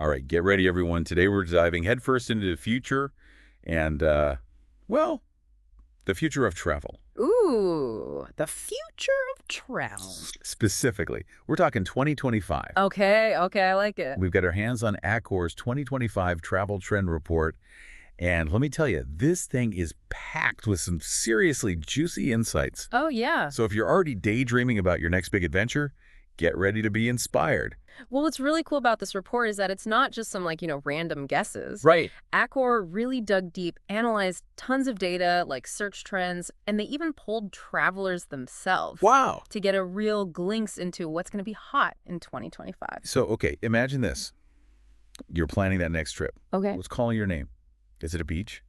All right, get ready, everyone. Today we're diving headfirst into the future and, well, the future of travel. Ooh, the future of travel. Specifically, we're talking 2025. Okay, I like it. We've got our hands on Accor's 2025 Travel Trend Report, and let me tell you, this thing is packed with some seriously juicy insights. Oh, yeah. So if you're already daydreaming about your next big adventure, get ready to be inspired. Well, what's really cool about this report is that it's not just some, random guesses. Right. Accor really dug deep, analyzed tons of data, like search trends, and they even polled travelers themselves. Wow. To get a real glimpse into what's going to be hot in 2025. So, okay, imagine this. You're planning that next trip. Okay. What's calling your name? Is it a beach?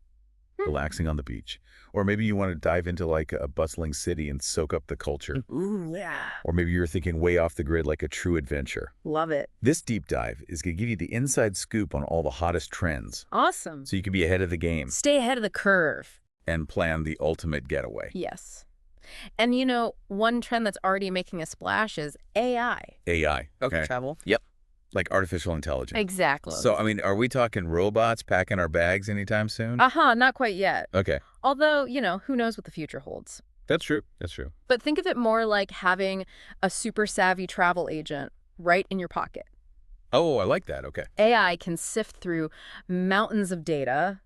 Hmm. Relaxing on the beach. Or maybe you want to dive into like a bustling city and soak up the culture. Ooh, yeah. Or maybe you're thinking way off the grid like a true adventure. Love it. This deep dive is going to give you the inside scoop on all the hottest trends. Awesome. So you can be ahead of the game Stay ahead of the curve. and plan the ultimate getaway. Yes. And one trend that's already making a splash is AI. AI. Okay. Travel. Yep. Like artificial intelligence. Exactly. So, I mean, are we talking robots packing our bags anytime soon? Not quite yet. Okay. Although, who knows what the future holds. That's true. That's true. But think of it more like having a super savvy travel agent right in your pocket. Oh, I like that. Okay. AI can sift through mountains of data,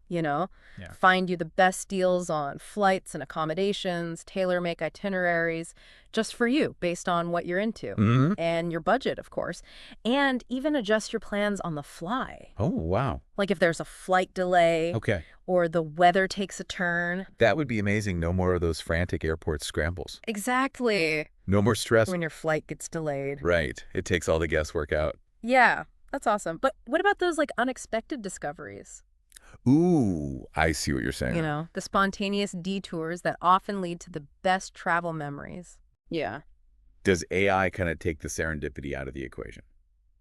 find you the best deals on flights and accommodations, tailor-make itineraries just for you based on what you're into and your budget, of course, and even adjust your plans on the fly. Oh, wow. Like if there's a flight delay Okay. or the weather takes a turn. That would be amazing. No more of those frantic airport scrambles. Exactly. No more stress. When your flight gets delayed. Right. It takes all the guesswork out. Yeah, that's awesome. But what about those unexpected discoveries? Ooh, I see what you're saying. The spontaneous detours that often lead to the best travel memories. Yeah. Does AI kind of take the serendipity out of the equation?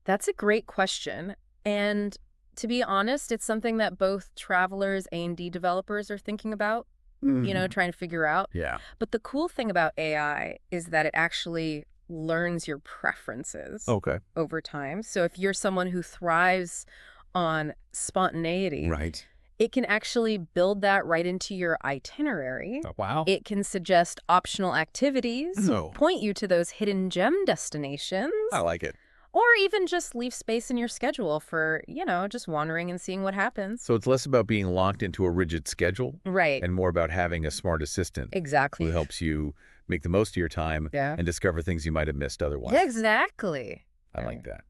That's a great question. And to be honest, it's something that both travelers, A&D developers are thinking about, trying to figure out. Yeah. But the cool thing about AI is that it actually learns your preferences over time. So if you're someone who thrives on spontaneity, Right. it can actually build that right into your itinerary. Oh, wow. It can suggest optional activities, Oh. point you to those hidden gem destinations, I like it. or even just leave space in your schedule for, just wandering and seeing what happens. So it's less about being locked into a rigid schedule Right. and more about having a smart assistant Exactly. who helps you make the most of your time and discover things you might have missed otherwise. Yeah, exactly. I like that.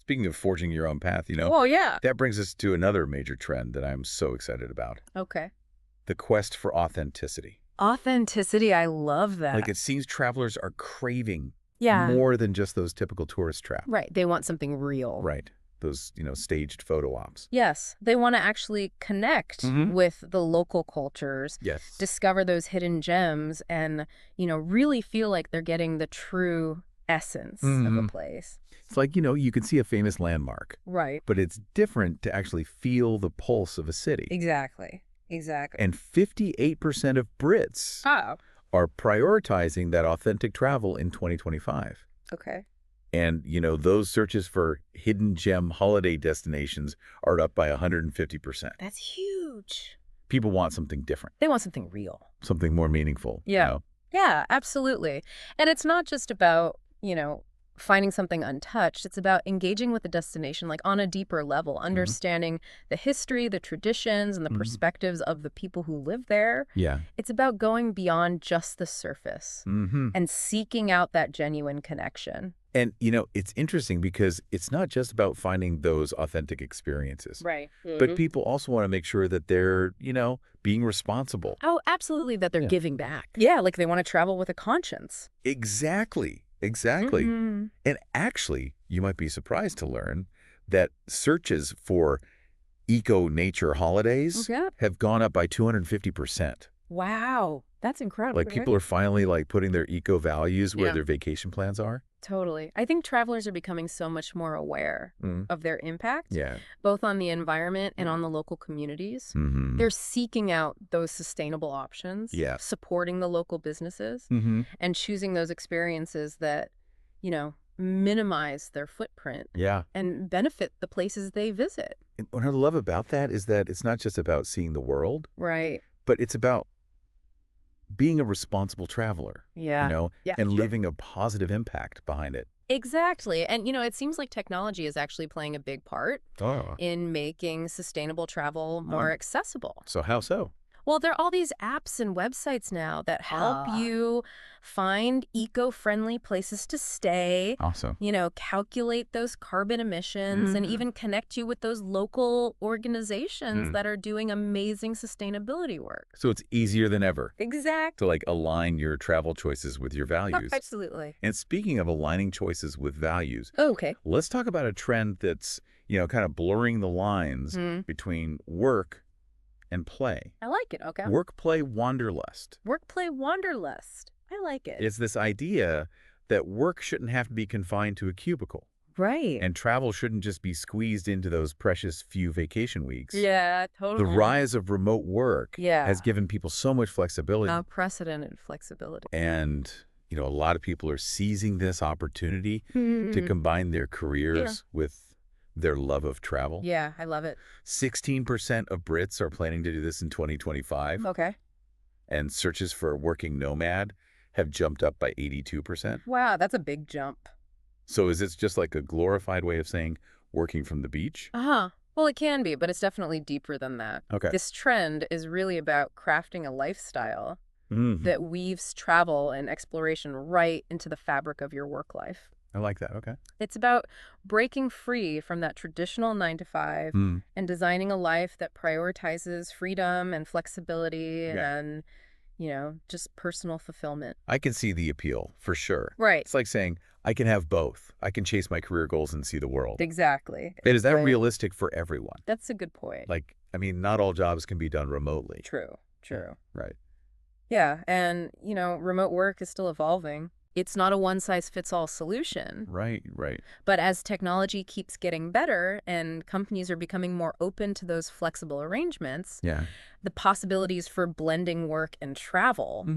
Speaking of forging your own path, Oh, yeah. that brings us to another major trend that I'm so excited about. Okay. The quest for authenticity. Authenticity, I love that. Like it seems travelers are craving Yeah. more than just those typical tourist traps. Right. They want something real. Right. Those, staged photo ops. Yes. They want to actually connect with the local cultures, Yes. discover those hidden gems, and, really feel like they're getting the true essence of a place. It's like, you can see a famous landmark, Right. but it's different to actually feel the pulse of a city. Exactly. Exactly. And 58% of Brits are prioritizing that authentic travel in 2025. Okay. And, those searches for hidden gem holiday destinations are up by 150%. That's huge. People want something different, They want something real. something more meaningful. Yeah. Yeah, absolutely. And it's not just about, finding something untouched. It's about engaging with the destination, like on a deeper level, understanding the history, the traditions, and the perspectives of the people who live there. Yeah. It's about going beyond just the surface and seeking out that genuine connection. And, it's interesting because it's not just about finding those authentic experiences. Right. But people also want to make sure that they're, being responsible. Oh, absolutely, that they're giving back. Yeah, like they want to travel with a conscience. Exactly. Exactly. And actually, you might be surprised to learn that searches for eco-nature holidays have gone up by 250%. Wow. That's incredible. Like people are finally putting their eco values where Yeah. their vacation plans are. Totally. I think travelers are becoming so much more aware of their impact, Yeah. both on the environment and on the local communities. They're seeking out those sustainable options, Yeah. supporting the local businesses, and choosing those experiences that, minimize their footprint Yeah. and benefit the places they visit. And what I love about that is that it's not just about seeing the world, Right. but it's about being a responsible traveler, Yeah. Yeah. and leaving a positive impact behind it. Exactly. And, it seems like technology is actually playing a big part Oh. in making sustainable travel more accessible. So how so? Well, there are all these apps and websites now that help you find eco-friendly places to stay, Awesome. calculate those carbon emissions, and even connect you with those local organizations that are doing amazing sustainability work. So it's easier than ever Exactly. to align your travel choices with your values. Absolutely. And speaking of aligning choices with values, Okay. let's talk about a trend that's, kind of blurring the lines between work and play. I like it. Okay. Work-play wanderlust. Work-play wanderlust. I like it. It's this idea that work shouldn't have to be confined to a cubicle. Right. And travel shouldn't just be squeezed into those precious few vacation weeks. Yeah, totally. The rise of remote work Yeah. has given people so much flexibility. Unprecedented flexibility. And, a lot of people are seizing this opportunity to combine their careers with their love of travel. Yeah, I love it. 16% of Brits are planning to do this in 2025. Okay. And searches for a working nomad have jumped up by 82%. Wow, that's a big jump. So is this just like a glorified way of saying working from the beach? Uh-huh. Well, it can be, but it's definitely deeper than that. Okay. This trend is really about crafting a lifestyle that weaves travel and exploration right into the fabric of your work life. I like that. Okay. It's about breaking free from that traditional 9 to 5 and designing a life that prioritizes freedom and flexibility and, just personal fulfillment. I can see the appeal for sure. Right. It's like saying, I can have both. I can chase my career goals and see the world. Exactly. And is that realistic for everyone? That's a good point. Not all jobs can be done remotely. True. Right. Yeah. And, remote work is still evolving. It's not a one-size-fits-all solution. Right. But as technology keeps getting better and companies are becoming more open to those flexible arrangements, the possibilities for blending work and travel,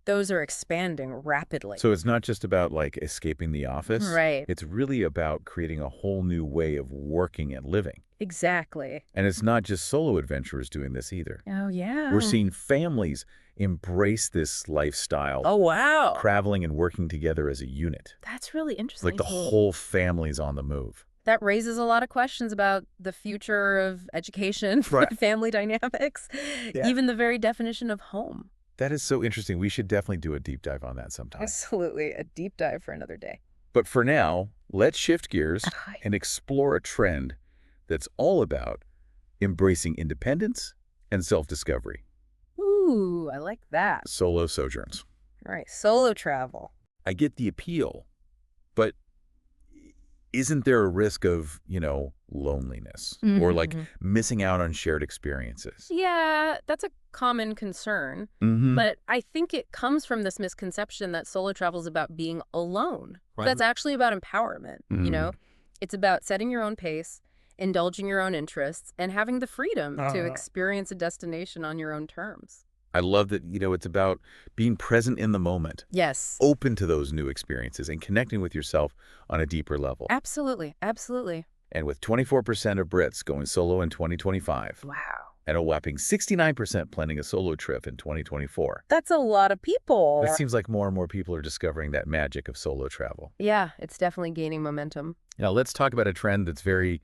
those are expanding rapidly. So it's not just about escaping the office. Right. It's really about creating a whole new way of working and living. Exactly. And it's not just solo adventurers doing this either. Oh, yeah. We're seeing families embrace this lifestyle. Oh, wow. Traveling and working together as a unit. That's really interesting. The whole family's on the move. That raises a lot of questions about the future of education, family dynamics, even the very definition of home. That is so interesting. We should definitely do a deep dive on that sometime. Absolutely. A deep dive for another day. But for now, let's shift gears and explore a trend that's all about embracing independence and self-discovery. Ooh, I like that. Solo sojourns. Right. Solo travel. I get the appeal, but isn't there a risk of, loneliness or missing out on shared experiences? Yeah, that's a common concern. But I think it comes from this misconception that solo travel is about being alone. Right. That's actually about empowerment. It's about setting your own pace, indulging your own interests, and having the freedom to experience a destination on your own terms. I love that, it's about being present in the moment. Yes. Open to those new experiences and connecting with yourself on a deeper level. Absolutely. And with 24% of Brits going solo in 2025. Wow. And a whopping 69% planning a solo trip in 2024. That's a lot of people. It seems like more and more people are discovering that magic of solo travel. Yeah, it's definitely gaining momentum. Now, let's talk about a trend that's very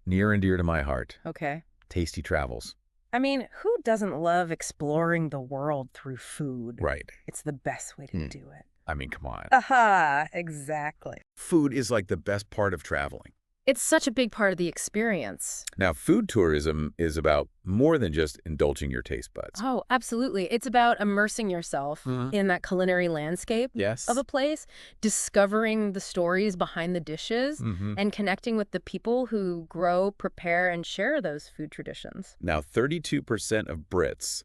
near and dear to my heart. Okay. Tasty travels. I mean, who doesn't love exploring the world through food? Right. It's the best way to do it. I mean, come on. Aha, exactly. Food is the best part of traveling. It's such a big part of the experience. Now, food tourism is about more than just indulging your taste buds. Oh, absolutely. It's about immersing yourself in that culinary landscape of a place, discovering the stories behind the dishes, and connecting with the people who grow, prepare, and share those food traditions. Now, 32% of Brits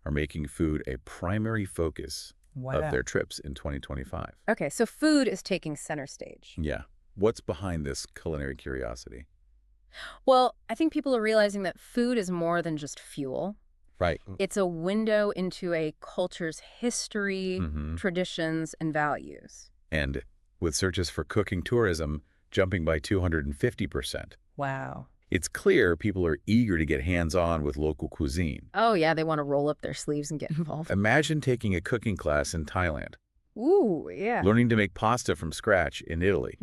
are making food a primary focus of their trips in 2025. Okay, so food is taking center stage. Yeah. What's behind this culinary curiosity? Well, I think people are realizing that food is more than just fuel. Right. It's a window into a culture's history, traditions, and values. And with searches for cooking tourism jumping by 250%. Wow. It's clear people are eager to get hands-on with local cuisine. Oh, yeah, they want to roll up their sleeves and get involved. Imagine taking a cooking class in Thailand. Ooh, yeah. Learning to make pasta from scratch in Italy.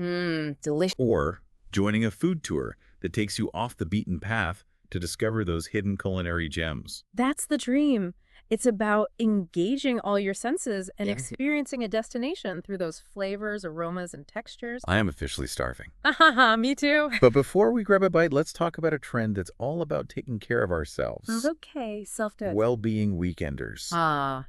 Delicious. Or joining a food tour that takes you off the beaten path to discover those hidden culinary gems. That's the dream. It's about engaging all your senses and experiencing a destination through those flavors, aromas, and textures. I am officially starving. Me too. But before we grab a bite, let's talk about a trend that's all about taking care of ourselves. Okay, self-doubt. Well-being weekenders.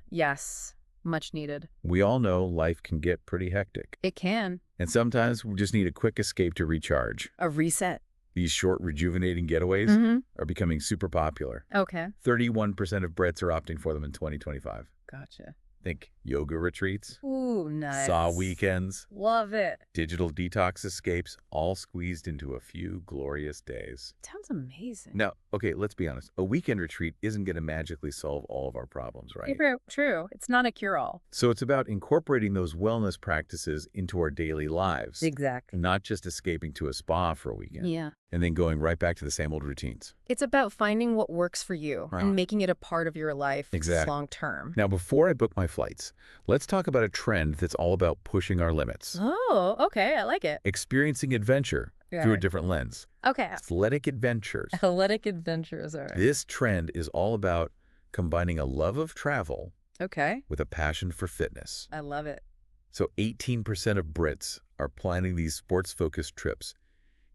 Yes. Much needed. We all know life can get pretty hectic. It can. And sometimes we just need a quick escape to recharge. A reset. These short, rejuvenating getaways are becoming super popular. Okay. 31% of Brits are opting for them in 2025. Gotcha. Think yoga retreats, Ooh, nice. spa weekends, Love it. digital detox escapes, all squeezed into a few glorious days. Sounds amazing. Now, okay, let's be honest. A weekend retreat isn't going to magically solve all of our problems, right? True. It's not a cure-all. So it's about incorporating those wellness practices into our daily lives. Exactly. Not just escaping to a spa for a weekend. Yeah. And then going right back to the same old routines. It's about finding what works for you and making it a part of your life long-term. Now, before I book my flights, let's talk about a trend that's all about pushing our limits. Oh, okay. I like it. Experiencing adventure through a different lens. Okay. Athletic adventures. Athletic adventures, all right. This trend is all about combining a love of travel with a passion for fitness. I love it. So 18% of Brits are planning these sports-focused trips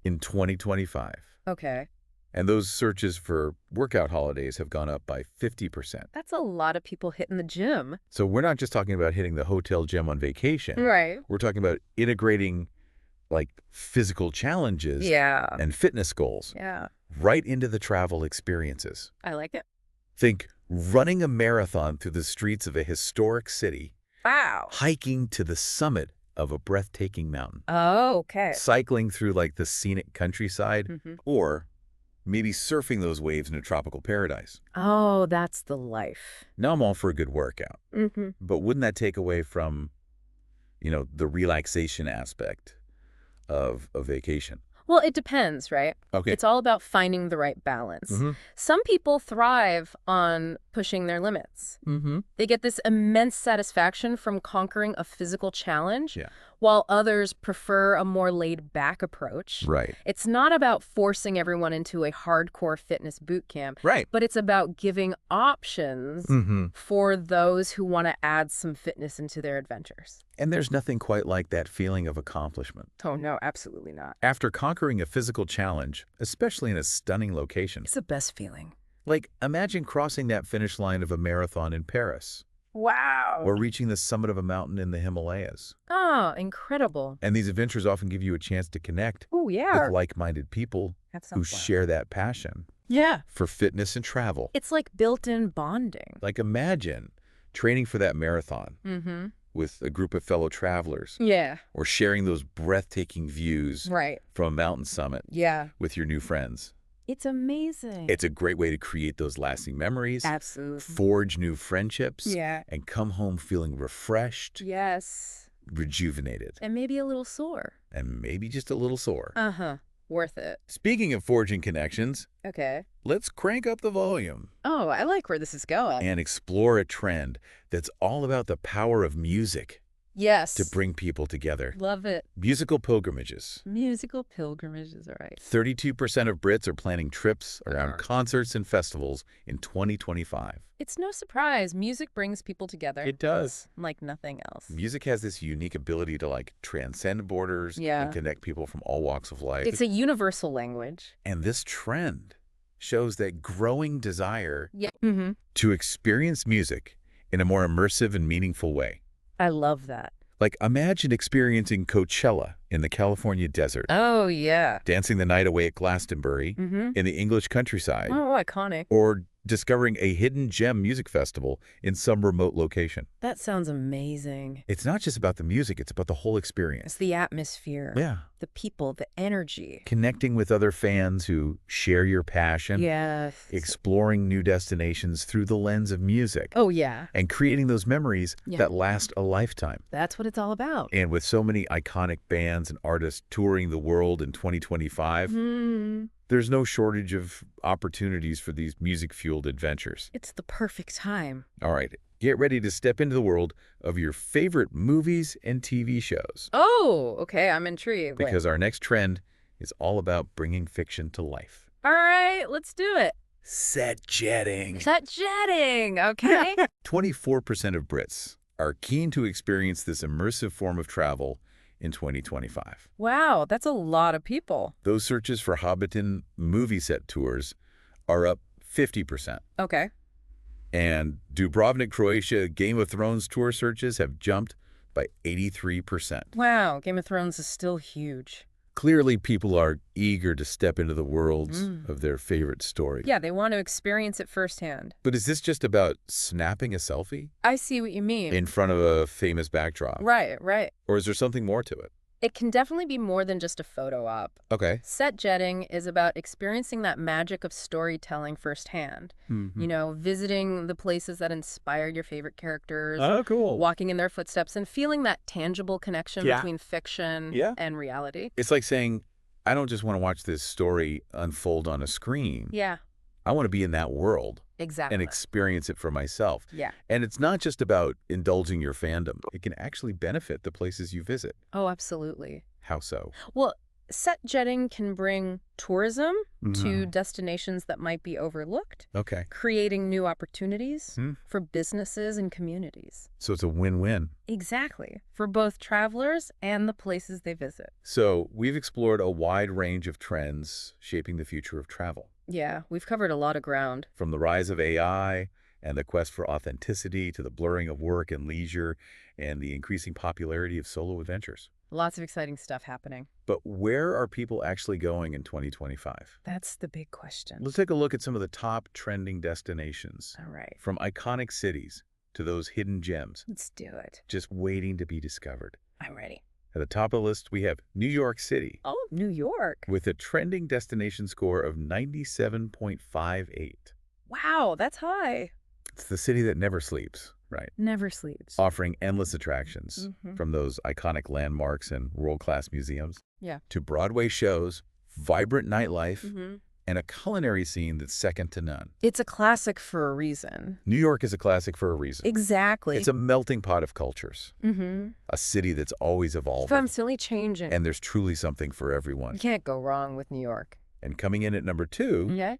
in 2025. Okay. And those searches for workout holidays have gone up by 50%. That's a lot of people hitting the gym. So we're not just talking about hitting the hotel gym on vacation. Right. We're talking about integrating like physical challenges and fitness goals right into the travel experiences. I like it. Think running a marathon through the streets of a historic city. Wow. Hiking to the summit of a breathtaking mountain. Oh, okay. Cycling through like the scenic countryside or maybe surfing those waves in a tropical paradise. Oh, that's the life. Now I'm all for a good workout. But wouldn't that take away from, the relaxation aspect of a vacation? Well, it depends, right? Okay. It's all about finding the right balance. Some people thrive on pushing their limits. They get this immense satisfaction from conquering a physical challenge, while others prefer a more laid-back approach. Right. It's not about forcing everyone into a hardcore fitness boot camp, but it's about giving options for those who want to add some fitness into their adventures. And there's nothing quite like that feeling of accomplishment. Oh, no, absolutely not. After conquering a physical challenge, especially in a stunning location. It's the best feeling. Like, imagine crossing that finish line of a marathon in Paris. Wow. Or reaching the summit of a mountain in the Himalayas. Oh, incredible. And these adventures often give you a chance to connect with like-minded people who share that passion for fitness and travel. It's like built-in bonding. Like, imagine training for that marathon with a group of fellow travelers. Or sharing those breathtaking views from a mountain summit with your new friends. It's amazing. It's a great way to create those lasting memories. Absolutely. Forge new friendships. And come home feeling refreshed. Yes. Rejuvenated. And maybe a little sore. And maybe just a little sore. Worth it. Speaking of forging connections, let's crank up the volume. Oh, I like where this is going. And explore a trend that's all about the power of music. Yes. To bring people together. Love it. Musical pilgrimages. Musical pilgrimages, all right. 32% of Brits are planning trips around concerts and festivals in 2025. It's no surprise. Music brings people together. It does. Like nothing else. Music has this unique ability to like transcend borders and connect people from all walks of life. It's a universal language. And this trend shows that growing desire to experience music in a more immersive and meaningful way. I love that. Like, imagine experiencing Coachella in the California desert. Oh, yeah. Dancing the night away at Glastonbury in the English countryside. Oh, iconic. Or discovering a hidden gem music festival in some remote location. That sounds amazing. It's not just about the music, it's about the whole It's experience. the atmosphere. Yeah. The people, the energy. Connecting with other fans who share your passion. Yes. Exploring new destinations through the lens of music. Oh, yeah. And creating those memories that last a lifetime. That's what it's all about. And with so many iconic bands and artists touring the world in 2025, there's no shortage of opportunities for these music-fueled adventures. It's the perfect time. All right, get ready to step into the world of your favorite movies and TV shows. Oh, okay, I'm intrigued. Because our next trend is all about bringing fiction to life. All right, let's do it. Set jetting. Set jetting, okay. 24% of Brits are keen to experience this immersive form of travel in 2025. Wow, that's a lot of people. Those searches for Hobbiton movie set tours are up 50%. Okay. And Dubrovnik, Croatia Game of Thrones tour searches have jumped by 83%. Wow, Game of Thrones is still huge. Clearly, people are eager to step into the worlds of their favorite story. Yeah, they want to experience it firsthand. But is this just about snapping a selfie? I see what you mean. In front of a famous backdrop? Right, right. Or is there something more to it? It can definitely be more than just a photo op. Okay. Set jetting is about experiencing that magic of storytelling firsthand. You know, visiting the places that inspired your favorite characters. Oh, cool. Walking in their footsteps and feeling that tangible connection between fiction and reality. It's like saying, I don't just want to watch this story unfold on a screen. Yeah. I want to be in that world. Exactly. And experience it for myself. Yeah. And it's not just about indulging your fandom. It can actually benefit the places you visit. Oh, absolutely. How so? Well, set jetting can bring tourism to destinations that might be overlooked. Okay. Creating new opportunities for businesses and communities. So it's a win-win. Exactly. For both travelers and the places they visit. So we've explored a wide range of trends shaping the future of travel. Yeah, we've covered a lot of ground. From the rise of AI and the quest for authenticity to the blurring of work and leisure and the increasing popularity of solo adventures. Lots of exciting stuff happening. But where are people actually going in 2025? That's the big question. Let's take a look at some of the top trending destinations. All right. From iconic cities to those hidden gems. Let's do it. Just waiting to be discovered. I'm ready. At the top of the list, we have New York City. Oh, New York. With a trending destination score of 97.58. Wow, that's high. It's the city that never sleeps, right? Never sleeps. Offering endless attractions, from those iconic landmarks and world-class museums to Broadway shows, vibrant nightlife, and a culinary scene that's second to none. It's a classic for a reason. New York is a classic for a reason. Exactly. It's a melting pot of cultures. A city that's always evolving. Constantly changing. And there's truly something for everyone. You can't go wrong with New York. And coming in at number 2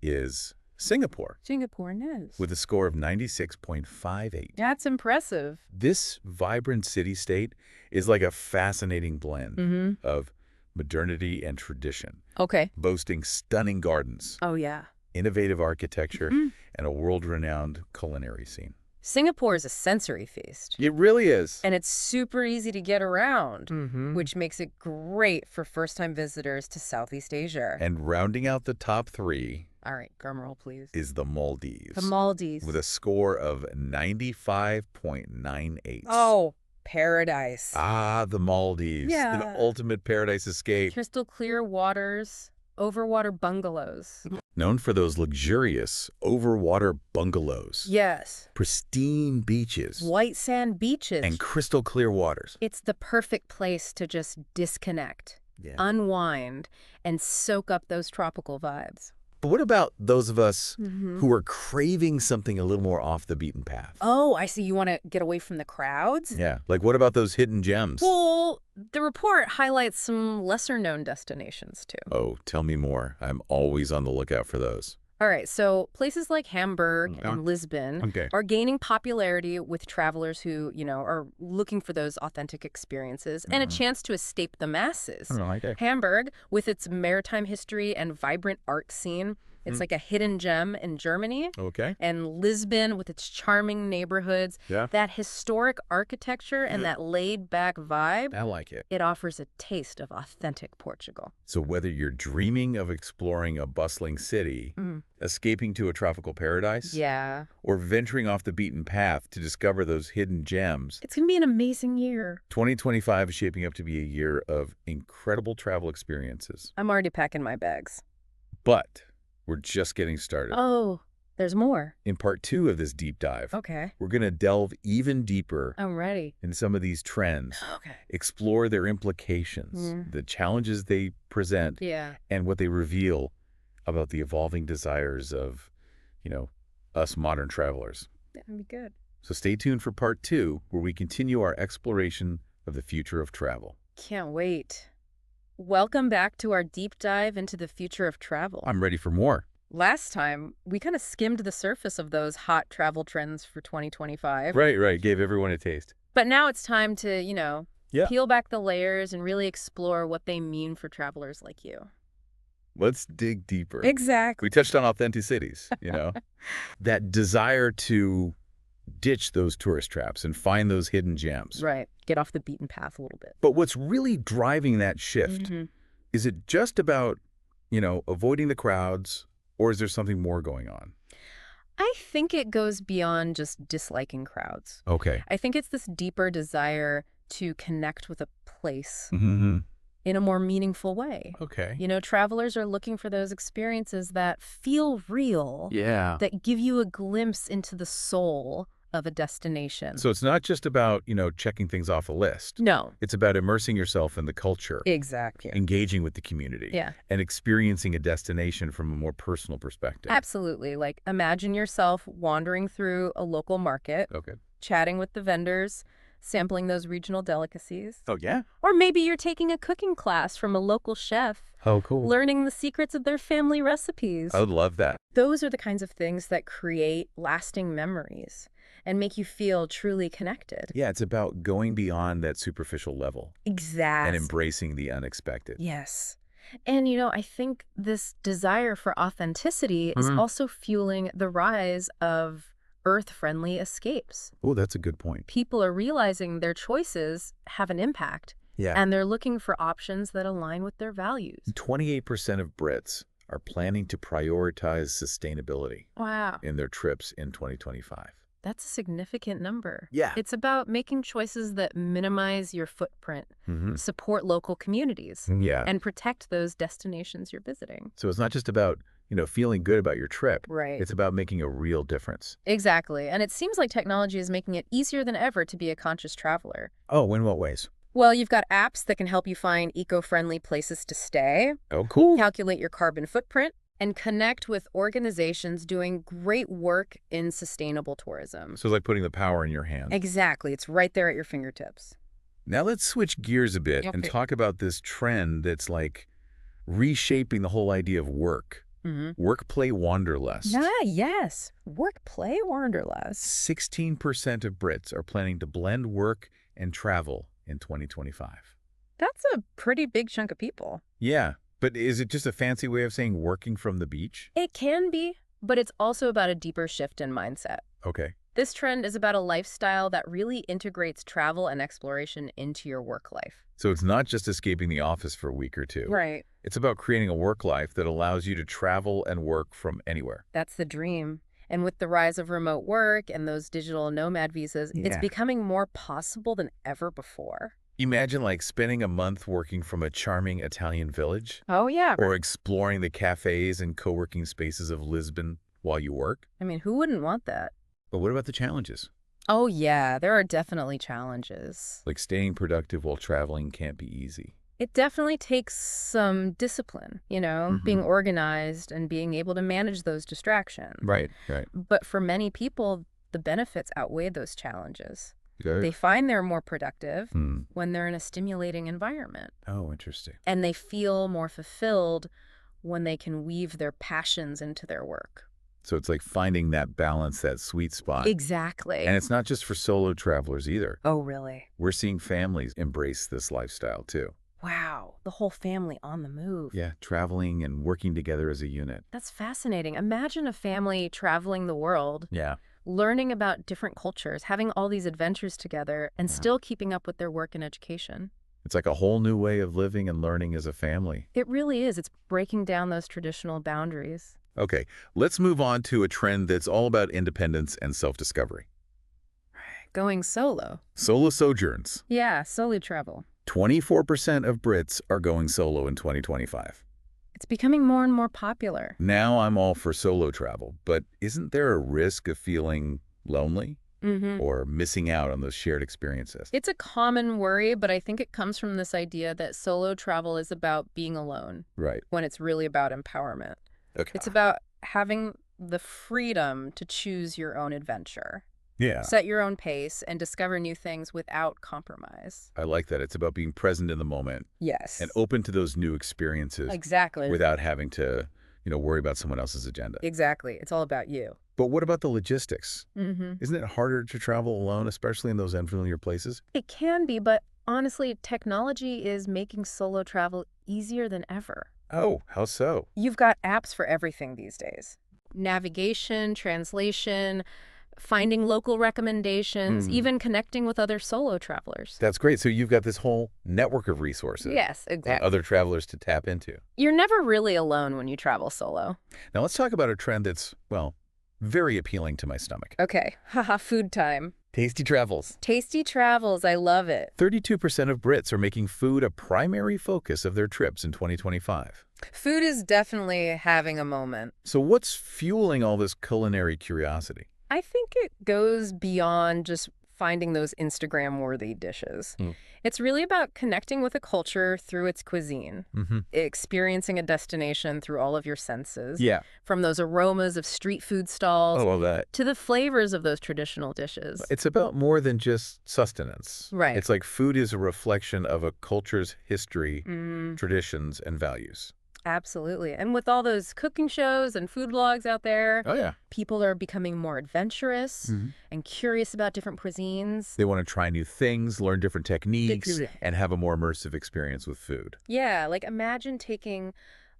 is Singapore. Singapore is. With a score of 96.58. That's impressive. This vibrant city-state is like a fascinating blend of modernity and tradition. Okay. Boasting stunning gardens. Oh, yeah. Innovative architecture and a world-renowned culinary scene. Singapore is a sensory feast. It really is. And it's super easy to get around, which makes it great for first-time visitors to Southeast Asia. And rounding out the top 3... All right, drumroll, please. Is the Maldives. The Maldives. With a score of 95.98. Oh, paradise. Ah, the Maldives. Yeah. The ultimate paradise escape. Crystal clear waters, overwater bungalows. Known for those luxurious overwater bungalows. Yes. Pristine beaches. White sand beaches. And crystal clear waters. It's the perfect place to just disconnect, unwind, and soak up those tropical vibes. But what about those of us who are craving something a little more off the beaten path? Oh, I see. You want to get away from the crowds? Yeah. Like, what about those hidden gems? Well, the report highlights some lesser-known destinations, too. Oh, tell me more. I'm always on the lookout for those. All right, so places like Hamburg and Lisbon are gaining popularity with travelers who, you know, are looking for those authentic experiences and a chance to escape the masses. I like it. Hamburg, with its maritime history and vibrant art scene, it's like a hidden gem in Germany. Okay. And Lisbon, with its charming neighborhoods, that historic architecture and that laid-back vibe. I like it. It offers a taste of authentic Portugal. So whether you're dreaming of exploring a bustling city escaping to a tropical paradise. Yeah. Or venturing off the beaten path to discover those hidden gems. It's going to be an amazing year. 2025 is shaping up to be a year of incredible travel experiences. I'm already packing my bags. But we're just getting started. Oh, there's more. In part 2 of this deep dive, okay, we're going to delve even deeper I'm ready. in some of these trends, Okay. explore their implications, the challenges they present, Yeah. and what they reveal about the evolving desires of, us modern travelers. That'd be good. So stay tuned for part 2, where we continue our exploration of the future of travel. Can't wait. Welcome back to our deep dive into the future of travel. I'm ready for more. Last time, we kind of skimmed the surface of those hot travel trends for 2025. Right. Gave everyone a taste. But now it's time to, peel back the layers and really explore what they mean for travelers like you. Let's dig deeper. Exactly. We touched on authenticities, that desire to ditch those tourist traps and find those hidden gems. Right. Get off the beaten path a little bit. But what's really driving that shift? Is it just about, avoiding the crowds, or is there something more going on? I think it goes beyond just disliking crowds. Okay. I think it's this deeper desire to connect with a place Mm-hmm. in a more meaningful way. Okay. Travelers are looking for those experiences that feel real, Yeah. that give you a glimpse into the soul of a destination. So it's not just about, checking things off a list. No. It's about immersing yourself in the culture, Exactly. engaging with the community, Yeah. and experiencing a destination from a more personal perspective. Absolutely. Like, imagine yourself wandering through a local market, Okay. chatting with the vendors, sampling those regional delicacies. Oh, yeah? Or maybe you're taking a cooking class from a local chef, Oh, cool. learning the secrets of their family recipes. I would love that. Those are the kinds of things that create lasting memories and make you feel truly connected. Yeah, it's about going beyond that superficial level Exactly. and embracing the unexpected. Yes. And, I think this desire for authenticity is also fueling the rise of earth-friendly escapes. Oh, that's a good point. People are realizing their choices have an impact, Yeah. and they're looking for options that align with their values. 28% of Brits are planning to prioritize sustainability Wow. in their trips in 2025. That's a significant number. Yeah. It's about making choices that minimize your footprint, support local communities, Yeah. and protect those destinations you're visiting. So it's not just about, feeling good about your trip. Right. It's about making a real difference. Exactly. And it seems like technology is making it easier than ever to be a conscious traveler. Oh, in what ways? Well, you've got apps that can help you find eco-friendly places to stay, Oh, cool. calculate your carbon footprint, and connect with organizations doing great work in sustainable tourism. So it's like putting the power in your hand. Exactly. It's right there at your fingertips. Now let's switch gears a bit and Okay. talk about this trend that's like reshaping the whole idea of work. Work-play wanderlust. Yes. Work, play, wanderlust. 16% of Brits are planning to blend work and travel in 2025. That's a pretty big chunk of people. Yeah, but is it just a fancy way of saying working from the beach? It can be, but it's also about a deeper shift in mindset. Okay. This trend is about a lifestyle that really integrates travel and exploration into your work life. So it's not just escaping the office for a week or two. Right. It's about creating a work life that allows you to travel and work from anywhere. That's the dream. And with the rise of remote work and those digital nomad visas, it's Yeah. becoming more possible than ever before. Imagine like spending a month working from a charming Italian village Oh, yeah. or exploring the cafes and co-working spaces of Lisbon while you work. I mean, who wouldn't want that? But what about the challenges? Oh, yeah. There are definitely challenges. Like staying productive while traveling can't be easy. It definitely takes some discipline, being organized and being able to manage those distractions. Right. But for many people, the benefits outweigh those challenges. Good. They find they're more productive when they're in a stimulating environment. Oh, interesting. And they feel more fulfilled when they can weave their passions into their work. So it's like finding that balance, that sweet spot. Exactly. And it's not just for solo travelers either. Oh, really? We're seeing families embrace this lifestyle too. Wow. The whole family on the move. Yeah, traveling and working together as a unit. That's fascinating. Imagine a family traveling the world, Yeah. learning about different cultures, having all these adventures together, and still keeping up with their work and education. It's like a whole new way of living and learning as a family. It really is. It's breaking down those traditional boundaries. Okay, let's move on to a trend that's all about independence and self-discovery. Going solo. Solo sojourns. Yeah, solo travel. 24% of Brits are going solo in 2025. It's becoming more and more popular. Now I'm all for solo travel, but isn't there a risk of feeling lonely or missing out on those shared experiences? It's a common worry, but I think it comes from this idea that solo travel is about being alone. Right. When it's really about empowerment. Okay. It's about having the freedom to choose your own adventure. Yeah. Set your own pace and discover new things without compromise. I like that. It's about being present in the moment. Yes. And open to those new experiences. Exactly. Without having to, worry about someone else's agenda. Exactly. It's all about you. But what about the logistics? Isn't it harder to travel alone, especially in those unfamiliar places? It can be, but honestly, technology is making solo travel easier than ever. Oh, how so? You've got apps for everything these days. Navigation, translation, finding local recommendations, even connecting with other solo travelers. That's great. So you've got this whole network of resources. Yes, exactly. Other travelers to tap into. You're never really alone when you travel solo. Now let's talk about a trend that's, well, very appealing to my stomach. Okay, haha, food time. Tasty travels. Tasty travels, I love it. 32% of Brits are making food a primary focus of their trips in 2025. Food is definitely having a moment. So what's fueling all this culinary curiosity? I think it goes beyond just finding those Instagram-worthy dishes. It's really about connecting with a culture through its cuisine, experiencing a destination through all of your senses. Yeah. From those aromas of street food stalls I love that. to the flavors of those traditional dishes. It's about more than just sustenance. Right. It's like food is a reflection of a culture's history, traditions, and values. Absolutely. And with all those cooking shows and food blogs out there, Oh, yeah. people are becoming more adventurous and curious about different cuisines. They want to try new things, learn different techniques, and have a more immersive experience with food. Yeah, like imagine taking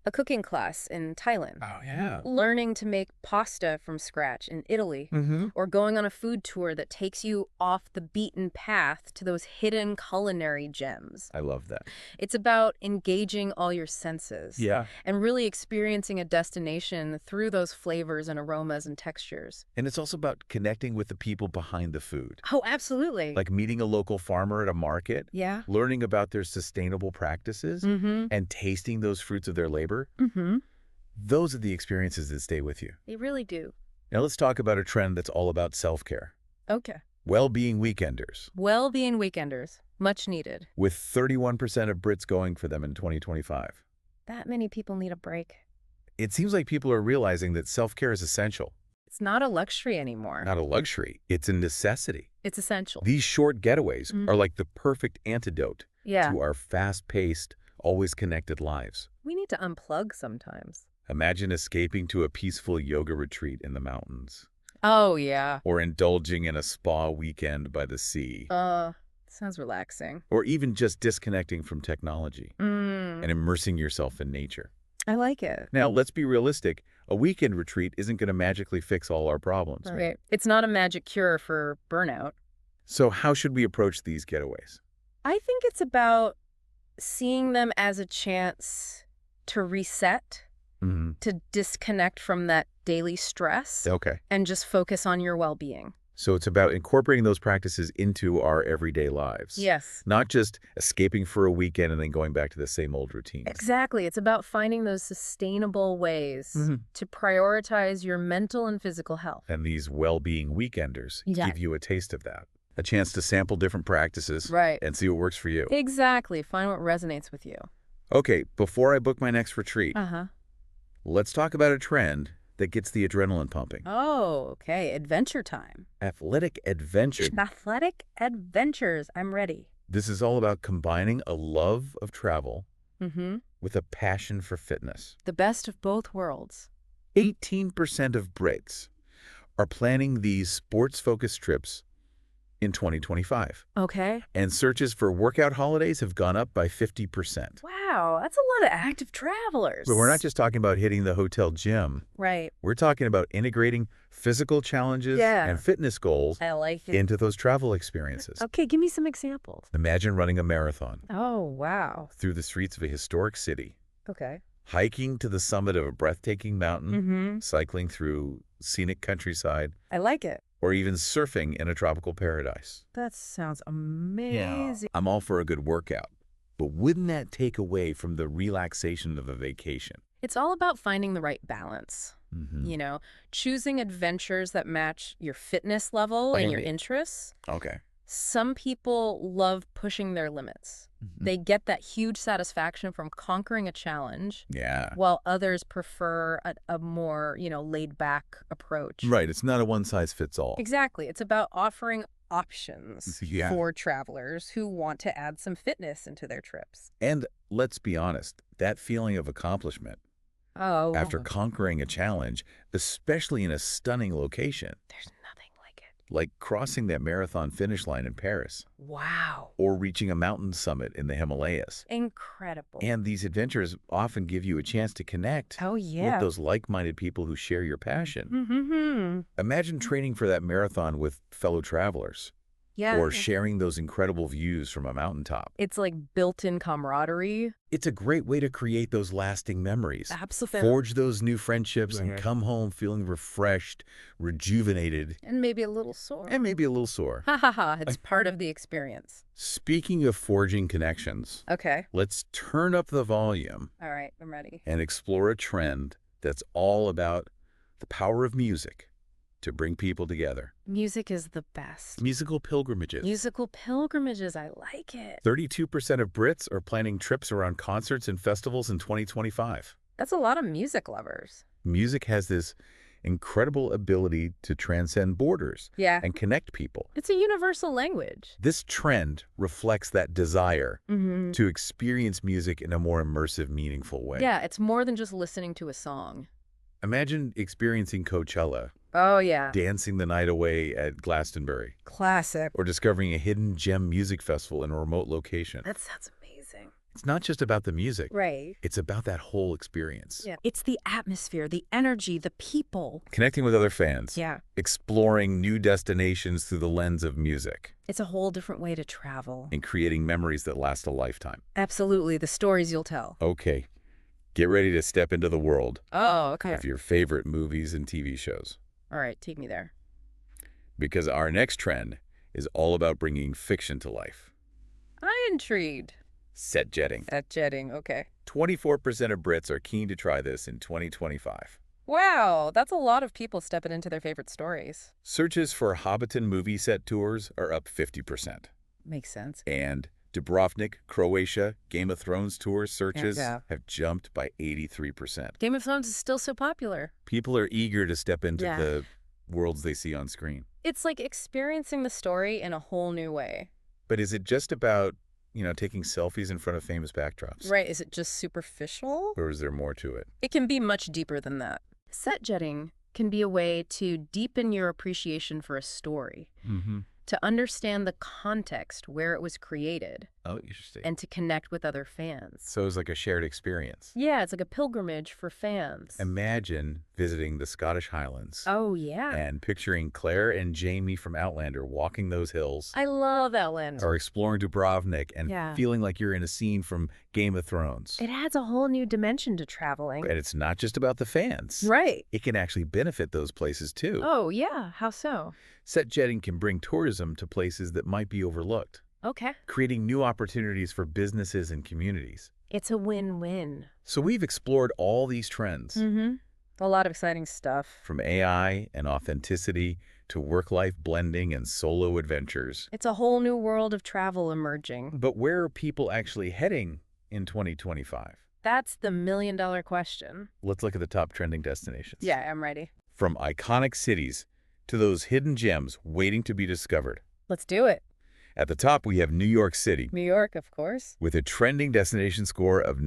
a cooking class in Thailand. Oh, yeah. Learning to make pasta from scratch in Italy. Or going on a food tour that takes you off the beaten path to those hidden culinary gems. I love that. It's about engaging all your senses. Yeah. And really experiencing a destination through those flavors and aromas and textures. And it's also about connecting with the people behind the food. Oh, absolutely. Like meeting a local farmer at a market. Yeah. Learning about their sustainable practices. And tasting those fruits of their labor. Those are the experiences that stay with you. They really do. Now let's talk about a trend that's all about self-care. Okay. Well-being weekenders. Well-being weekenders. Much needed. With 31% of Brits going for them in 2025. That many people need a break. It seems like people are realizing that self-care is essential. It's not a luxury anymore. Not a luxury. It's a necessity. It's essential. These short getaways are like the perfect antidote to our fast-paced, always connected lives. We need to unplug sometimes. Imagine escaping to a peaceful yoga retreat in the mountains. Oh, yeah. Or indulging in a spa weekend by the sea. Sounds relaxing. Or even just disconnecting from technology and immersing yourself in nature. I like it. Now, let's be realistic. A weekend retreat isn't going to magically fix all our problems. Right. It's not a magic cure for burnout. So how should we approach these getaways? I think it's about seeing them as a chance to reset, to disconnect from that daily stress, and just focus on your well-being. So it's about incorporating those practices into our everyday lives. Yes. Not just escaping for a weekend and then going back to the same old routines. Exactly. It's about finding those sustainable ways to prioritize your mental and physical health. And these well-being weekenders give you a taste of that. A chance to sample different practices and see what works for you. Exactly. Find what resonates with you. Okay, before I book my next retreat, let's talk about a trend that gets the adrenaline pumping. Oh, okay. Adventure time. Athletic adventure. Athletic adventures. I'm ready. This is all about combining a love of travel with a passion for fitness. The best of both worlds. 18% of Brits are planning these sports-focused trips in 2025. Okay. And searches for workout holidays have gone up by 50%. Wow, that's a lot of active travelers. But we're not just talking about hitting the hotel gym. Right. We're talking about integrating physical challenges and fitness goals into those travel experiences. Okay, give me some examples. Imagine running a marathon. Oh, wow. Through the streets of a historic city. Okay. hiking to the summit of a breathtaking mountain, Mm-hmm. cycling through scenic countryside, I like it. or even surfing in a tropical paradise. That sounds amazing. I'm all for a good workout, but wouldn't that take away from the relaxation of a vacation? It's all about finding the right balance. Mm-hmm. You know, choosing adventures that match your fitness level and your interests. Okay. Some people love pushing their limits. Mm-hmm. They get that huge satisfaction from conquering a challenge, Yeah. while others prefer a more, laid-back approach. Right. It's not a one-size-fits-all. Exactly. It's about offering options Yeah. for travelers who want to add some fitness into their trips. And let's be honest, that feeling of accomplishment Oh, after conquering a challenge, especially in a stunning location, there's nothing like it. like crossing that marathon finish line in Paris Wow. or reaching a mountain summit in the Himalayas. Incredible. And these adventures often give you a chance to connect Oh, yeah. with those like-minded people who share your passion. Mm-hmm. Imagine training for that marathon with fellow travelers. Yeah. Or sharing those incredible views from a mountaintop. It's like built-in camaraderie. It's a great way to create those lasting memories. Absolutely. Forge those new friendships and come home feeling refreshed, rejuvenated. And maybe a little sore. And maybe a little sore. Ha ha ha. It's part of the experience. Speaking of forging connections, Okay. let's turn up the volume All right. I'm ready. and explore a trend that's all about the power of music to bring people together. Music is the best. Musical pilgrimages. Musical pilgrimages. I like it. 32% of Brits are planning trips around concerts and festivals in 2025. That's a lot of music lovers. Music has this incredible ability to transcend borders and connect people. It's a universal language. This trend reflects that desire Mm-hmm. to experience music in a more immersive, meaningful way. Yeah, it's more than just listening to a song. Imagine experiencing Coachella, Oh, yeah. dancing the night away at Glastonbury, Classic. or discovering a hidden gem music festival in a remote location. That sounds amazing. It's not just about the music. Right. It's about that whole experience. Yeah. It's the atmosphere, the energy, the people. Connecting with other fans. Yeah. Exploring new destinations through the lens of music. It's a whole different way to travel. And creating memories that last a lifetime. Absolutely. The stories you'll tell. Okay. Get ready to step into the world Oh, okay. of your favorite movies and TV shows. All right. Take me there. Because our next trend is all about bringing fiction to life. I'm intrigued. Set jetting. Set jetting. Okay. 24% of Brits are keen to try this in 2025. Wow. That's a lot of people stepping into their favorite stories. Searches for Hobbiton movie set tours are up 50%. Makes sense. And Dubrovnik, Croatia, Game of Thrones tour searches Yeah. have jumped by 83%. Game of Thrones is still so popular. People are eager to step into Yeah. the worlds they see on screen. It's like experiencing the story in a whole new way. But is it just about, taking selfies in front of famous backdrops? Right. Is it just superficial? Or is there more to it? It can be much deeper than that. Set jetting can be a way to deepen your appreciation for a story, Mm-hmm. to understand the context where it was created, Oh, interesting. and to connect with other fans. So it's like a shared experience. Yeah, it's like a pilgrimage for fans. Imagine visiting the Scottish Highlands Oh, yeah. and picturing Claire and Jamie from Outlander walking those hills, I love Outlander. or exploring Dubrovnik and Yeah. feeling like you're in a scene from Game of Thrones. It adds a whole new dimension to traveling. And it's not just about the fans. Right. It can actually benefit those places too. Oh, yeah. How so? Set jetting can bring tourism to places that might be overlooked, Okay. creating new opportunities for businesses and communities. It's a win-win. So we've explored all these trends, Mm-hmm. A lot of exciting stuff. from AI and authenticity to work-life blending and solo adventures. It's a whole new world of travel emerging. But where are people actually heading in 2025? That's the million-dollar question. Let's look at the top trending destinations. Yeah, I'm ready. From iconic cities to those hidden gems waiting to be discovered. Let's do it. At the top, we have New York City, New York, of course. with a trending destination score of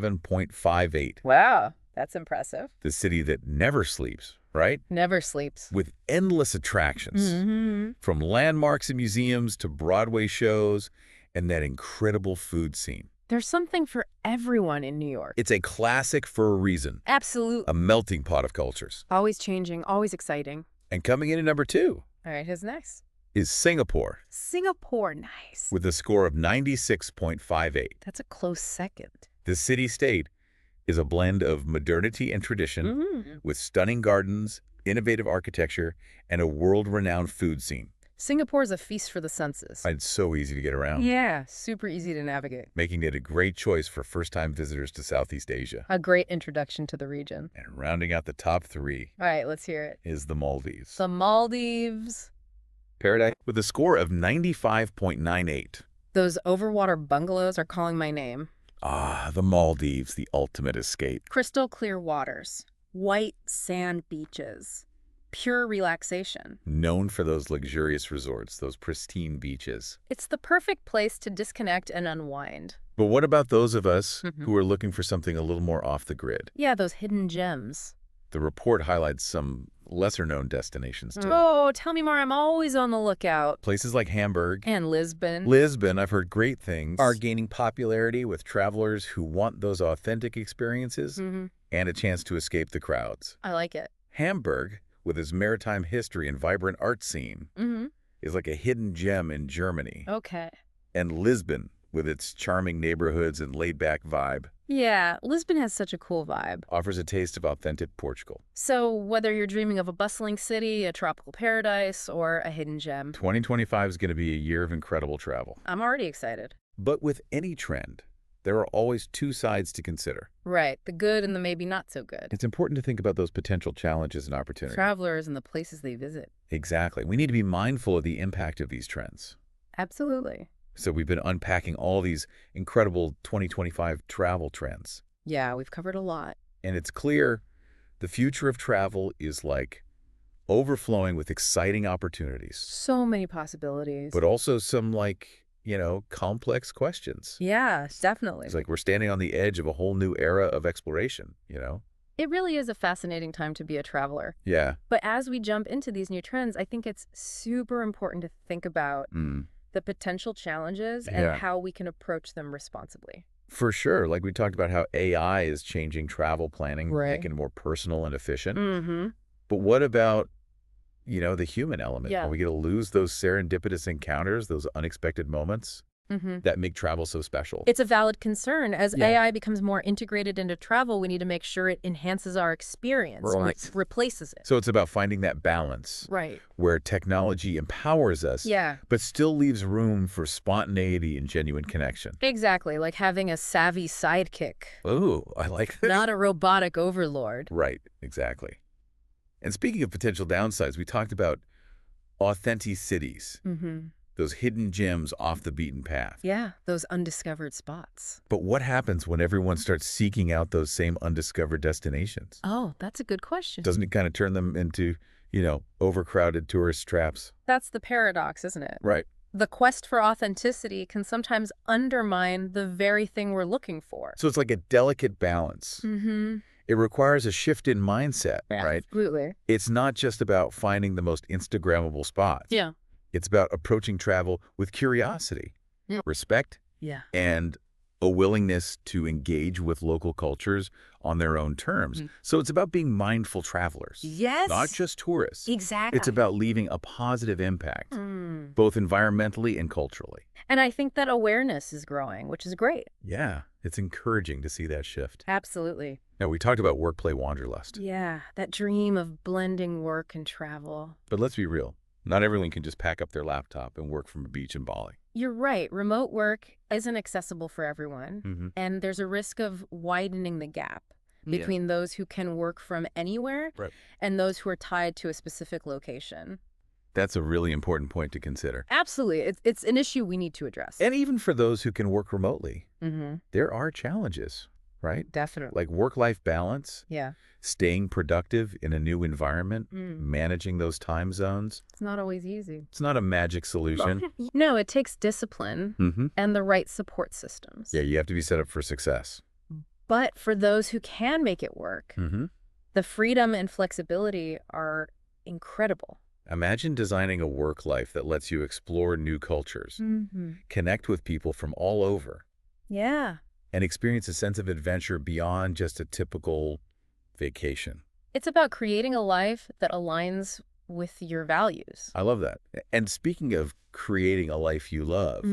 97.58. Wow, that's impressive. The city that never sleeps, right? Never sleeps. With endless attractions, Mm-hmm. from landmarks and museums to Broadway shows and that incredible food scene. There's something for everyone in New York. It's a classic for a reason, Absolutely. a melting pot of cultures. Always changing, always exciting. And coming in at number 2 All right, who's next? is Singapore, Singapore, nice. with a score of 96.58. That's a close second. The city-state is a blend of modernity and tradition with stunning gardens, innovative architecture, and a world-renowned food scene. Singapore's a feast for the senses. It's so easy to get around. Yeah, super easy to navigate. Making it a great choice for first-time visitors to Southeast Asia. A great introduction to the region. And rounding out the top 3. All right, let's hear it. Is the Maldives. The Maldives. Paradise with a score of 95.98. Those overwater bungalows are calling my name. Ah, the Maldives, the ultimate escape. Crystal clear waters, white sand beaches, pure relaxation. Known for those luxurious resorts, those pristine beaches. It's the perfect place to disconnect and unwind. But what about those of us who are looking for something a little more off the grid? Yeah, those hidden gems. The report highlights some lesser-known destinations, too. Oh, tell me more. I'm always on the lookout. Places like Hamburg. And Lisbon. Lisbon, I've heard great things, are gaining popularity with travelers who want those authentic experiences and a chance to escape the crowds. I like it. Hamburg, with its maritime history and vibrant art scene, is like a hidden gem in Germany. Okay. And Lisbon, with its charming neighborhoods and laid-back vibe. Yeah, Lisbon has such a cool vibe. Offers a taste of authentic Portugal. So whether you're dreaming of a bustling city, a tropical paradise, or a hidden gem, 2025 is going to be a year of incredible travel. I'm already excited. But with any trend, there are always 2 sides to consider. Right, the good and the maybe not so good. It's important to think about those potential challenges and opportunities. Travelers and the places they visit. Exactly. We need to be mindful of the impact of these trends. Absolutely. So we've been unpacking all these incredible 2025 travel trends. Yeah, we've covered a lot. And it's clear the future of travel is like overflowing with exciting opportunities. So many possibilities. But also some complex questions. Yeah, definitely. It's like we're standing on the edge of a whole new era of exploration, It really is a fascinating time to be a traveler. Yeah. But as we jump into these new trends, I think it's super important to think about the potential challenges and how we can approach them responsibly. For sure. Like we talked about how AI is changing travel planning, making it more personal and efficient. But what about, the human element? Yeah. Are we going to lose those serendipitous encounters, those unexpected moments that make travel so special? It's a valid concern. As AI becomes more integrated into travel, we need to make sure it enhances our experience, replaces it. So it's about finding that balance. Right. Where technology empowers us, but still leaves room for spontaneity and genuine connection. Exactly, like having a savvy sidekick. Oh, I like that. Not a robotic overlord. Right, exactly. And speaking of potential downsides, we talked about authentic cities. Those hidden gems off the beaten path. Yeah, those undiscovered spots. But what happens when everyone starts seeking out those same undiscovered destinations? Oh, that's a good question. Doesn't it kind of turn them into, overcrowded tourist traps? That's the paradox, isn't it? Right. The quest for authenticity can sometimes undermine the very thing we're looking for. So it's like a delicate balance. It requires a shift in mindset, right? Absolutely. It's not just about finding the most Instagrammable spots. Yeah. It's about approaching travel with curiosity, respect, and a willingness to engage with local cultures on their own terms. So it's about being mindful travelers. Yes. Not just tourists. Exactly. It's about leaving a positive impact, both environmentally and culturally. And I think that awareness is growing, which is great. Yeah, it's encouraging to see that shift. Absolutely. Now, we talked about work-play wanderlust. Yeah, that dream of blending work and travel. But let's be real. Not everyone can just pack up their laptop and work from a beach in Bali. You're right. Remote work isn't accessible for everyone. And there's a risk of widening the gap between those who can work from anywhere and those who are tied to a specific location. That's a really important point to consider. Absolutely. It's an issue we need to address. And even for those who can work remotely, there are challenges, right? Definitely. Like work-life balance. Yeah. Staying productive in a new environment, managing those time zones. It's not always easy. It's not a magic solution. No, it takes discipline and the right support systems. Yeah, you have to be set up for success. But for those who can make it work, the freedom and flexibility are incredible. Imagine designing a work life that lets you explore new cultures, connect with people from all over, and experience a sense of adventure beyond just a typical vacation. It's about creating a life that aligns with your values. I love that. And speaking of creating a life you love,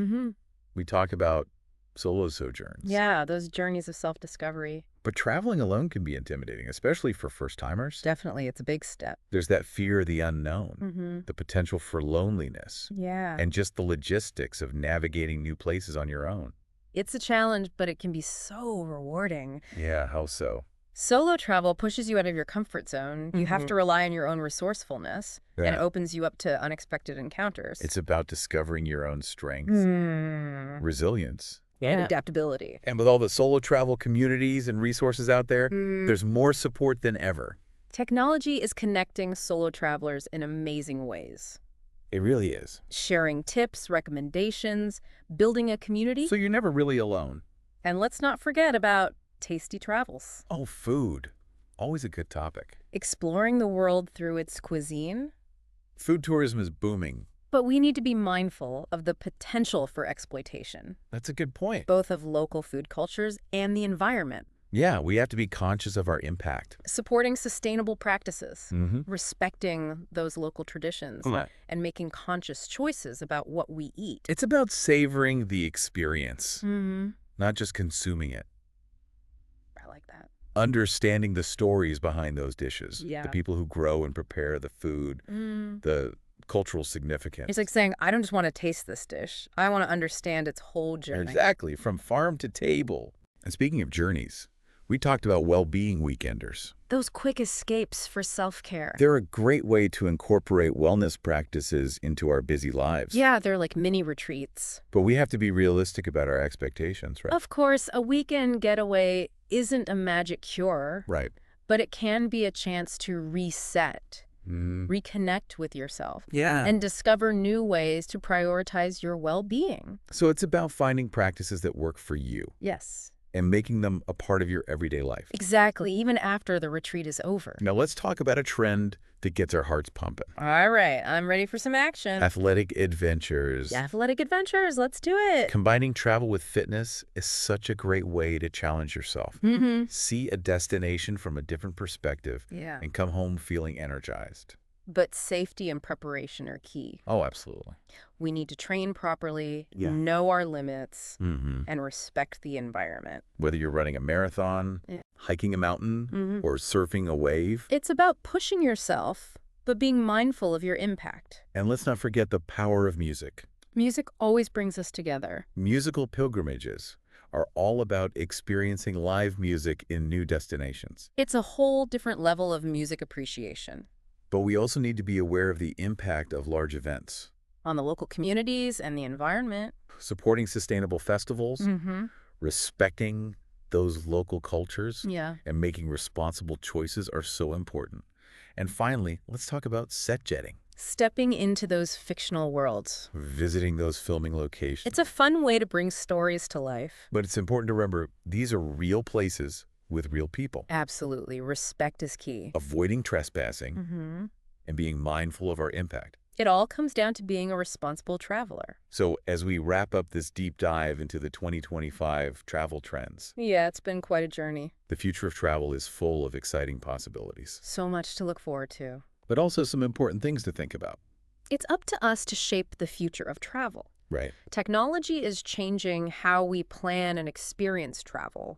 we talk about solo sojourns. Yeah, those journeys of self-discovery. But traveling alone can be intimidating, especially for first-timers. Definitely, it's a big step. There's that fear of the unknown, the potential for loneliness, Yeah. and just the logistics of navigating new places on your own. It's a challenge, but it can be so rewarding. Yeah, how so? Solo travel pushes you out of your comfort zone. You have to rely on your own resourcefulness, and it opens you up to unexpected encounters. It's about discovering your own strengths, resilience, and adaptability. And with all the solo travel communities and resources out there, there's more support than ever. Technology is connecting solo travelers in amazing ways. It really is. Sharing tips, recommendations, building a community. So you're never really alone. And let's not forget about tasty travels. Oh, food. Always a good topic. Exploring the world through its cuisine. Food tourism is booming. But we need to be mindful of the potential for exploitation. That's a good point. Both of local food cultures and the environment. Yeah, we have to be conscious of our impact. Supporting sustainable practices, respecting those local traditions, and making conscious choices about what we eat. It's about savoring the experience, not just consuming it. I like that. Understanding the stories behind those dishes, Yeah. the people who grow and prepare the food, the cultural significance. It's like saying, I don't just want to taste this dish. I want to understand its whole journey. Exactly, from farm to table. And speaking of journeys, we talked about well-being weekenders. Those quick escapes for self-care. They're a great way to incorporate wellness practices into our busy lives. Yeah, they're like mini retreats. But we have to be realistic about our expectations, right? Of course, a weekend getaway isn't a magic cure. Right. But it can be a chance to reset, reconnect with yourself, Yeah. and discover new ways to prioritize your well-being. So it's about finding practices that work for you. Yes. And making them a part of your everyday life. Exactly, even after the retreat is over. Now let's talk about a trend that gets our hearts pumping. All right, I'm ready for some action. Athletic adventures. Athletic adventures, let's do it. Combining travel with fitness is such a great way to challenge yourself. See a destination from a different perspective and come home feeling energized. But safety and preparation are key. Oh, absolutely. We need to train properly, know our limits, and respect the environment. Whether you're running a marathon, hiking a mountain, or surfing a wave. It's about pushing yourself, but being mindful of your impact. And let's not forget the power of music. Music always brings us together. Musical pilgrimages are all about experiencing live music in new destinations. It's a whole different level of music appreciation. But we also need to be aware of the impact of large events. On the local communities and the environment. Supporting sustainable festivals, respecting those local cultures, and making responsible choices are so important. And finally, let's talk about set jetting. Stepping into those fictional worlds. Visiting those filming locations. It's a fun way to bring stories to life. But it's important to remember, these are real places with real people. Absolutely. Respect is key. Avoiding trespassing and being mindful of our impact. It all comes down to being a responsible traveler. So as we wrap up this deep dive into the 2025 travel trends. Yeah, it's been quite a journey. The future of travel is full of exciting possibilities. So much to look forward to. But also some important things to think about. It's up to us to shape the future of travel. Right. Technology is changing how we plan and experience travel,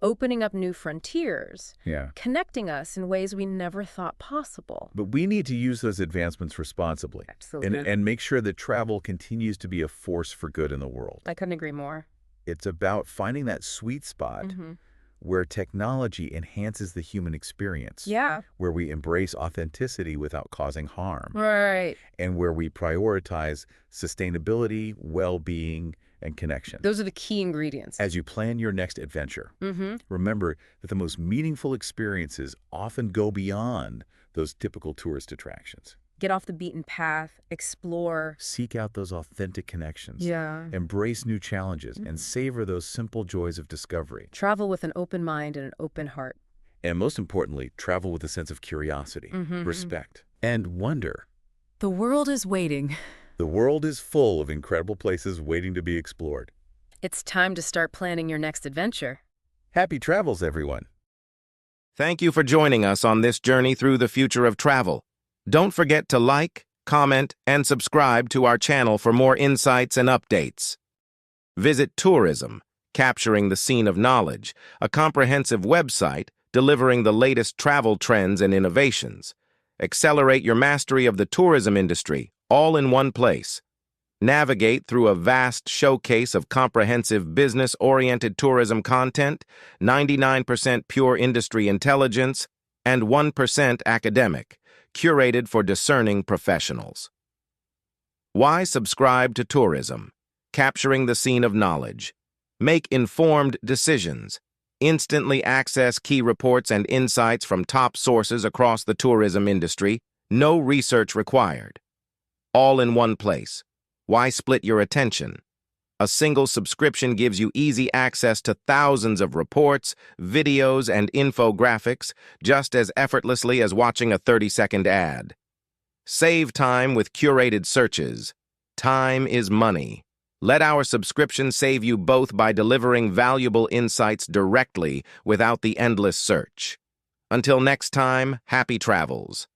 opening up new frontiers, connecting us in ways we never thought possible. But we need to use those advancements responsibly. Absolutely. And make sure that travel continues to be a force for good in the world. I couldn't agree more. It's about finding that sweet spot where technology enhances the human experience. Yeah. Where we embrace authenticity without causing harm. Right. And where we prioritize sustainability, well-being, and connection. Those are the key ingredients. As you plan your next adventure, remember that the most meaningful experiences often go beyond those typical tourist attractions. Get off the beaten path, explore. Seek out those authentic connections. Yeah. Embrace new challenges and savor those simple joys of discovery. Travel with an open mind and an open heart. And most importantly, travel with a sense of curiosity, respect, and wonder. The world is waiting. The world is full of incredible places waiting to be explored. It's time to start planning your next adventure. Happy travels, everyone. Thank you for joining us on this journey through the future of travel. Don't forget to like, comment, and subscribe to our channel for more insights and updates. Visit tourism, Capturing the Scene of Knowledge, a comprehensive website delivering the latest travel trends and innovations. Accelerate your mastery of the tourism industry, all in one place. Navigate through a vast showcase of comprehensive business-oriented tourism content, 99% pure industry intelligence, and 1% academic, curated for discerning professionals. Why subscribe to tourism? Capturing the Scene of Knowledge. Make informed decisions. Instantly access key reports and insights from top sources across the tourism industry. No research required. All in one place. Why split your attention? A single subscription gives you easy access to thousands of reports, videos, and infographics just as effortlessly as watching a 30-second ad. Save time with curated searches. Time is money. Let our subscription save you both by delivering valuable insights directly without the endless search. Until next time, happy travels.